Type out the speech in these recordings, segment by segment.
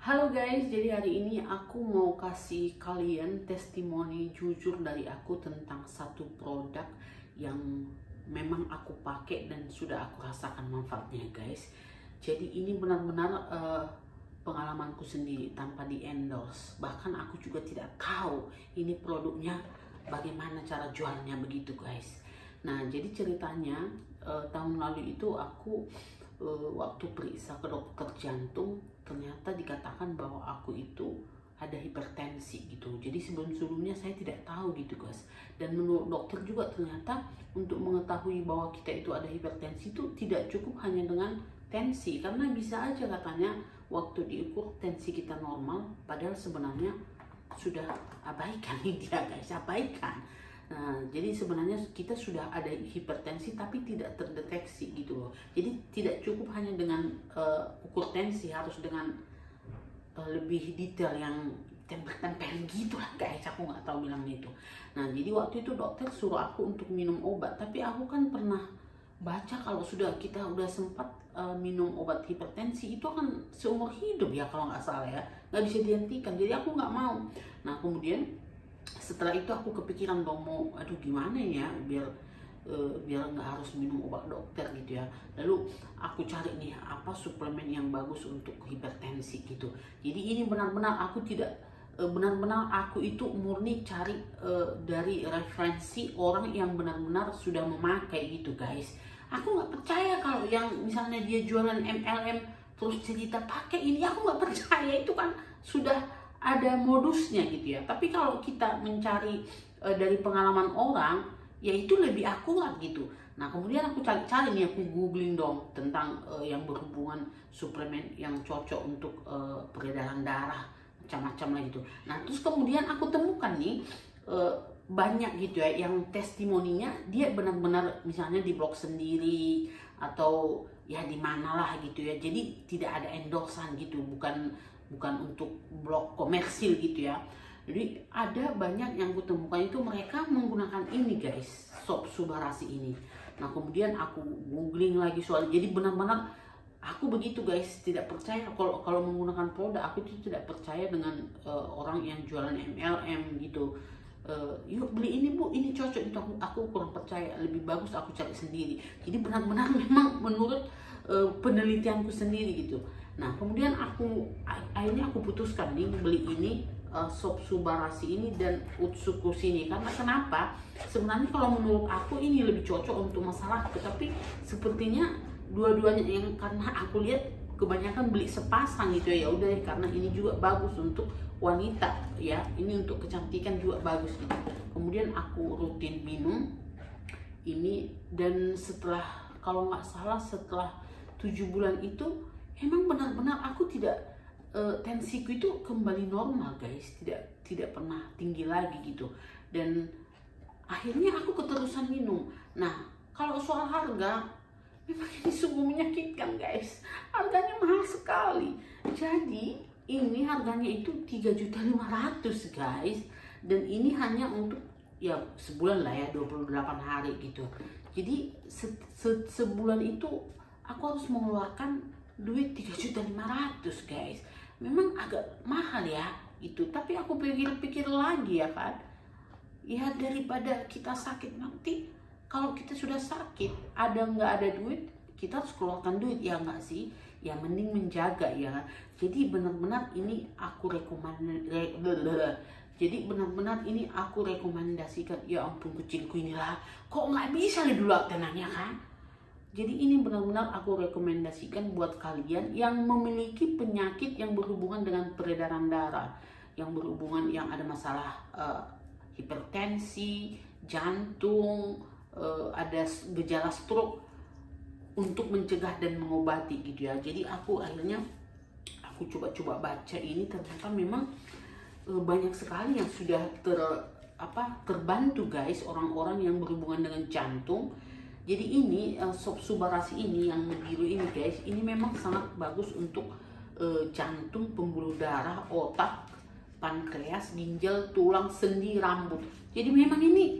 Halo guys, jadi hari ini aku mau kasih kalian testimoni jujur dari aku tentang satu produk yang memang aku pakai dan sudah aku rasakan manfaatnya guys. Jadi ini benar-benar pengalamanku sendiri tanpa di endorse. Bahkan aku juga tidak tahu ini produknya bagaimana cara jualnya begitu guys. Nah jadi ceritanya tahun lalu itu aku waktu periksa ke dokter jantung ternyata dikatakan bahwa aku itu ada hipertensi gitu. Jadi sebelum-sebelumnya saya tidak tahu gitu guys. Dan menurut dokter juga ternyata untuk mengetahui bahwa kita itu ada hipertensi itu tidak cukup hanya dengan tensi, karena bisa aja katanya waktu diukur tensi kita normal padahal sebenarnya sudah abaikan dia guys, abaikan. Nah, jadi sebenarnya kita sudah ada hipertensi tapi tidak terdeteksi gitu loh. Jadi tidak cukup hanya dengan ukur tensi, harus dengan lebih detail yang tempel-tempel gitu lah guys, aku nggak tahu bilang itu. Nah, jadi waktu itu dokter suruh aku untuk minum obat, tapi aku kan pernah baca kalau sudah kita udah sempat minum obat hipertensi itu akan seumur hidup ya kalau nggak salah ya, nggak bisa dihentikan. Jadi aku nggak mau. Nah, kemudian setelah itu aku kepikiran dong, mau aduh gimana ya biar nggak harus minum obat dokter gitu ya. Lalu aku cari nih apa suplemen yang bagus untuk hipertensi gitu. Jadi ini benar-benar aku tidak benar-benar aku itu murni cari dari referensi orang yang benar-benar sudah memakai gitu guys. Aku nggak percaya kalau yang misalnya dia jualan MLM terus cerita pakai ini, aku nggak percaya. Itu kan sudah ada modusnya gitu ya. Tapi kalau kita mencari dari pengalaman orang, ya itu lebih akurat gitu. Nah kemudian aku cari-cari nih, aku googling dong tentang yang berhubungan suplemen yang cocok untuk peredaran darah, macam-macam lah gitu. Nah terus kemudian aku temukan nih banyak gitu ya yang testimoninya dia benar-benar misalnya di blog sendiri atau ya di mana lah gitu ya. Jadi tidak ada endorsan gitu, bukan untuk blog komersil gitu ya. Jadi ada banyak yang kutemukan itu mereka menggunakan ini guys, sop subarasi ini. Nah kemudian aku googling lagi soal, jadi benar-benar aku begitu guys, tidak percaya kalau menggunakan produk. Aku itu tidak percaya dengan orang yang jualan MLM gitu. Yuk beli ini bu, ini cocok itu, aku kurang percaya. Lebih bagus aku cari sendiri. Jadi benar-benar memang menurut penelitianku sendiri gitu. Nah kemudian akhirnya aku putuskan nih beli ini sop subarasi ini dan utsukus ini. Karena kenapa? Sebenarnya kalau menurut aku ini lebih cocok untuk masalah, tetapi sepertinya dua-duanya yang, karena aku lihat kebanyakan beli sepasang gitu ya. Udah karena ini juga bagus untuk wanita ya, ini untuk kecantikan juga bagus gitu. Kemudian aku rutin minum ini, dan setelah kalau nggak salah setelah 7 bulan itu emang benar-benar aku tidak tensiku itu kembali normal guys, tidak pernah tinggi lagi gitu. Dan akhirnya aku keterusan minum. Nah kalau soal harga, memang ini sungguh menyakitkan guys, harganya mahal sekali. Jadi ini harganya itu 3.500.000 guys, dan ini hanya untuk ya sebulan lah ya, 28 hari gitu. Jadi sebulan itu aku harus mengeluarkan duit 3.500.000 guys. Memang agak mahal ya itu, tapi aku pikir-pikir lagi ya kan, ya daripada kita sakit nanti. Kalau kita sudah sakit, nggak ada duit, kita harus keluarkan duit ya nggak sih? Ya mending menjaga ya. Jadi benar-benar ini aku rekomendasikan. Ya ampun kucingku inilah, kok nggak bisa dulu tenangnya kan? Jadi ini benar-benar aku rekomendasikan buat kalian yang memiliki penyakit yang berhubungan dengan peredaran darah, yang berhubungan yang ada masalah hipertensi, jantung, ada gejala stroke, untuk mencegah dan mengobati gitu ya. Jadi aku akhirnya aku coba baca ini, ternyata memang banyak sekali yang sudah terbantu guys, orang-orang yang berhubungan dengan jantung. Jadi ini sop subarasi ini yang biru ini guys, ini memang sangat bagus untuk jantung, pembuluh darah, otak, pankreas, ginjal, tulang, sendi, rambut. Jadi memang ini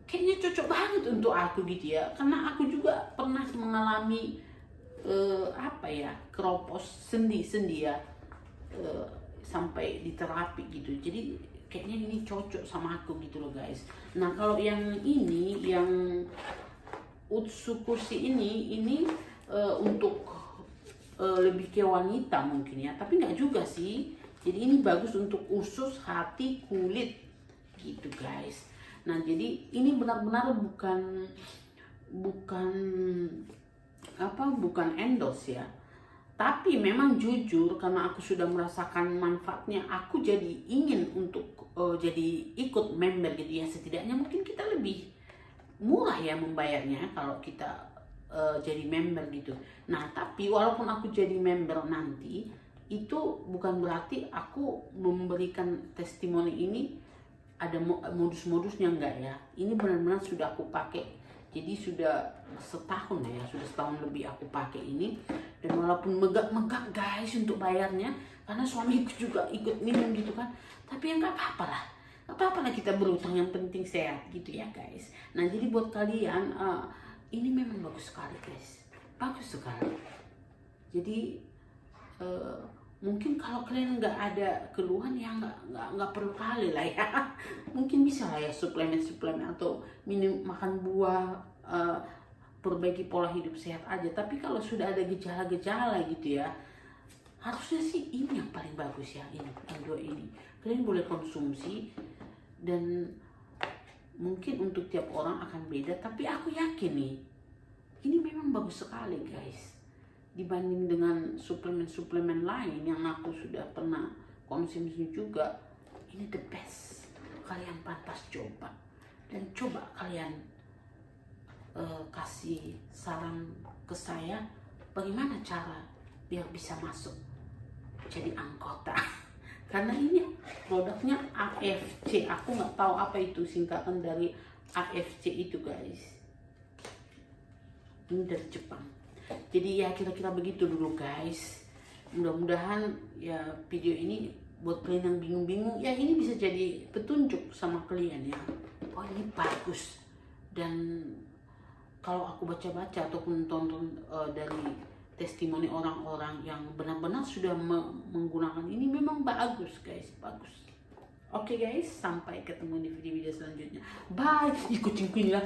kayaknya cocok banget untuk aku gitu ya, karena aku juga pernah mengalami keropos sendi ya. sampai di terapi gitu. Jadi kayaknya ini cocok sama aku gitu loh guys. Nah kalau yang ini, yang Utsukushi ini untuk lebih ke wanita mungkin ya, tapi nggak juga sih. Jadi ini bagus untuk usus, hati, kulit gitu guys. Nah jadi ini benar-benar bukan endorse ya, tapi memang jujur karena aku sudah merasakan manfaatnya, aku jadi ingin untuk jadi ikut member gitu ya. Setidaknya mungkin kita lebih murah ya membayarnya kalau kita jadi member gitu. Nah tapi walaupun aku jadi member nanti, itu bukan berarti aku memberikan testimoni ini ada modus-modusnya, enggak ya. Ini benar-benar sudah aku pakai, jadi sudah setahun ya, sudah setahun lebih aku pakai ini. Dan walaupun megak-megak guys untuk bayarnya, karena suamiku juga ikut minum gitu kan, tapi ya nggak apa-apa lah, nggak apa-apa lah kita berutang, yang penting sehat gitu ya guys. Nah jadi buat kalian ini memang bagus sekali guys, bagus sekali. Jadi mungkin kalau kalian nggak ada keluhan ya nggak perlu kali lah ya. Mungkin bisa lah ya suplemen atau makan buah, perbaiki pola hidup sehat aja. Tapi kalau sudah ada gejala-gejala gitu ya, harusnya sih ini yang paling bagus ya, ini yang dua ini kalian boleh konsumsi. Dan mungkin untuk tiap orang akan beda, tapi aku yakin nih ini memang bagus sekali guys, dibanding dengan suplemen-suplemen lain yang aku sudah pernah konsumsi juga. Ini the best, kalian pantas coba. Dan coba kalian kasih saran ke saya bagaimana cara biar bisa masuk jadi anggota. Karena ini produknya AFC, aku nggak tahu apa itu singkatan dari AFC itu guys. Ini dari Jepang. Jadi ya kira-kira begitu dulu guys. Mudah-mudahan ya video ini buat kalian yang bingung-bingung ya, ini bisa jadi petunjuk sama kalian ya. Oh ini bagus. Dan kalau aku baca-baca ataupun tonton dari testimoni orang-orang yang benar-benar sudah menggunakan ini, memang bagus guys, bagus. Oke guys, sampai ketemu di video-video selanjutnya. Bye. Ikutin kucingku ini lah.